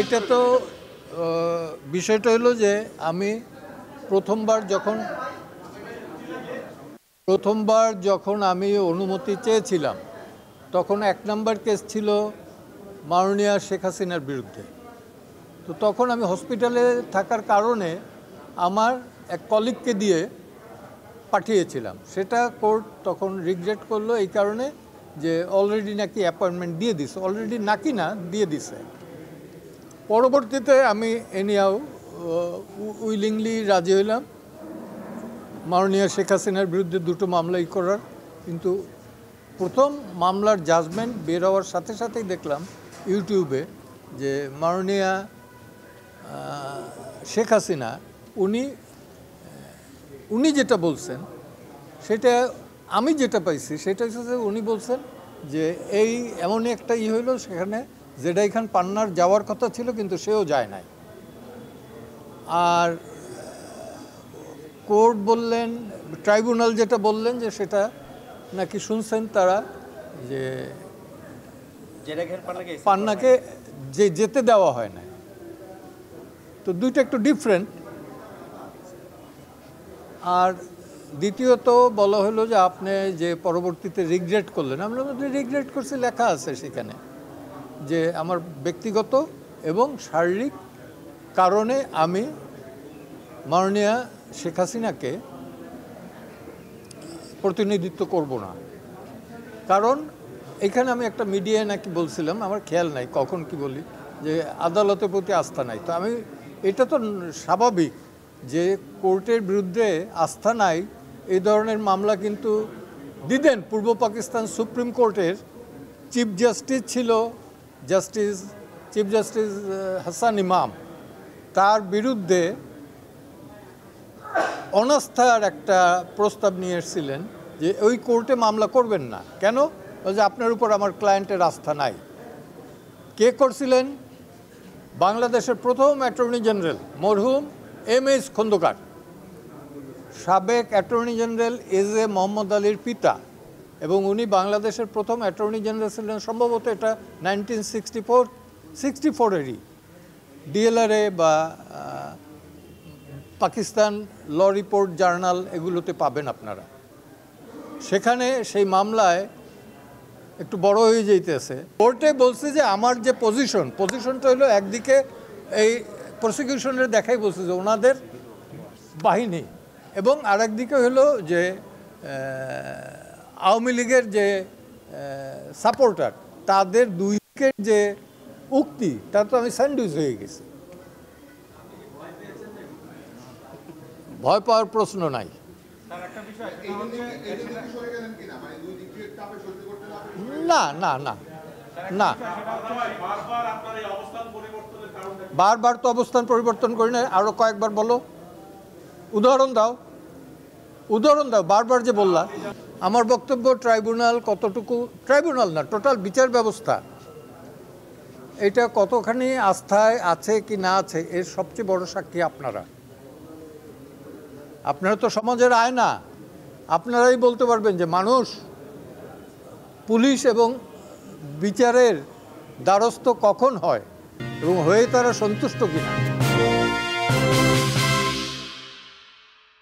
এটা তো বিষয়টা হলো যে আমি প্রথমবার যখন আমি অনুমতি চেয়েছিলাম তখন ১ নম্বর কেস ছিল মাননীয়া শেখ হাসিনার বিরুদ্ধে। তো তখন আমি হসপিটালে থাকার কারণে আমার এক কলিগকে দিয়ে পাঠিয়েছিলাম। সেটা কোর্ট তখন রিগ্রেট করলো এই কারণে যে অলরেডি নাকি অ্যাপয়েন্টমেন্ট দিয়ে দিছে, অলরেডি নাকি না দিয়ে দিছে। পরবর্তীতে আমি এনিয়াও উইলিংলি রাজি হইলাম মাননীয়া শেখ হাসিনার বিরুদ্ধে 2টো মামলাই করার। কিন্তু প্রথম মামলার জাজমেন্ট বের হওয়ার সাথে সাথেই দেখলাম ইউটিউবে যে মাননীয়া শেখ হাসিনা উনি যেটা বলছেন সেটা আমি যেটা পাইছি সেটা হচ্ছে যে উনি বলছেন যে এই এমনই একটা হইলো সেখানে জেডাই খান পান্নার যাওয়ার কথা ছিল কিন্তু সেও যায় নাই। আর কোর্ট বললেন, ট্রাইব্যুনাল যেটা বললেন যে সেটা নাকি শুনছেন তারা যে পান্নাকে যেতে দেওয়া হয় না। তো দুইটা একটু ডিফারেন্ট। আর দ্বিতীয়ত বলা হলো যে আপনি যে পরবর্তীতে রিগ্রেট করলেন, আমরা রিগ্রেট করছি লেখা আছে সেখানে যে আমার ব্যক্তিগত এবং শারীরিক কারণে আমি মাননীয়া শেখ হাসিনাকে প্রতিনিধিত্ব করব না। কারণ এখানে আমি একটা মিডিয়ায় নাকি বলছিলাম, আমার খেয়াল নাই কখন কি বলি, যে আদালতের প্রতি আস্থা নাই। তো আমি এটা তো স্বাভাবিক যে কোর্টের বিরুদ্ধে আস্থা নাই এই ধরনের মামলা কিন্তু দিতেন। পূর্ব পাকিস্তান সুপ্রিম কোর্টের চিফ জাস্টিস ছিল চিফ জাস্টিস হাসান ইমাম, তার বিরুদ্ধে অনাস্থার একটা প্রস্তাব নিয়ে এসেছিলেন যে ওই কোর্টে মামলা করবেন না। কেন? যে আপনার উপর আমার ক্লায়েন্টের আস্থা নাই। কে করছিলেন? বাংলাদেশের প্রথম অ্যাটর্নি জেনারেল মরহুম এম.এস খন্দকার, সাবেক অ্যাটর্নি জেনারেল এ মোহাম্মদ আলীর পিতা, এবং উনি বাংলাদেশের প্রথম অ্যাটর্নি জেনারেল ছিলেন সম্ভবত এটা 1964-এরই। ডিএলআরএ বা পাকিস্তান ল রিপোর্ট জার্নাল এগুলোতে পাবেন আপনারা। সেখানে সেই মামলায় একটু বড় হয়ে যাইতেছে। কোর্টে বলছে যে আমার যে পজিশনটা হলো একদিকে এই প্রসিকিউশনের দেখাই বলছে যে ওনাদের বাহিনী, এবং আরেকদিকে হলো যে আওয়ামী লীগের যে সাপোর্টার তাদের দুই দিকের যে উক্তি তা তো আমি স্যান্ডউইচ হয়ে গেছি। ভয় পাওয়ার প্রশ্ন নাই। না না না না, বারবার তো অবস্থান পরিবর্তন করি না। আরো কয়েকবার বলো, উদাহরণ দাও, বারবার যে বললা। আমার বক্তব্য ট্রাইব্যুনাল কতটুকু, ট্রাইব্যুনাল না টোটাল বিচার ব্যবস্থা এটা কতখানি আস্থায় আছে কি না আছে এর সবচেয়ে বড় সাক্ষী আপনারা তো সমাজের আয়না। আপনারাই বলতে পারবেন যে মানুষ পুলিশ এবং বিচারের দ্বারস্থ কখন হয় এবং হয়ে তারা সন্তুষ্ট কিনা।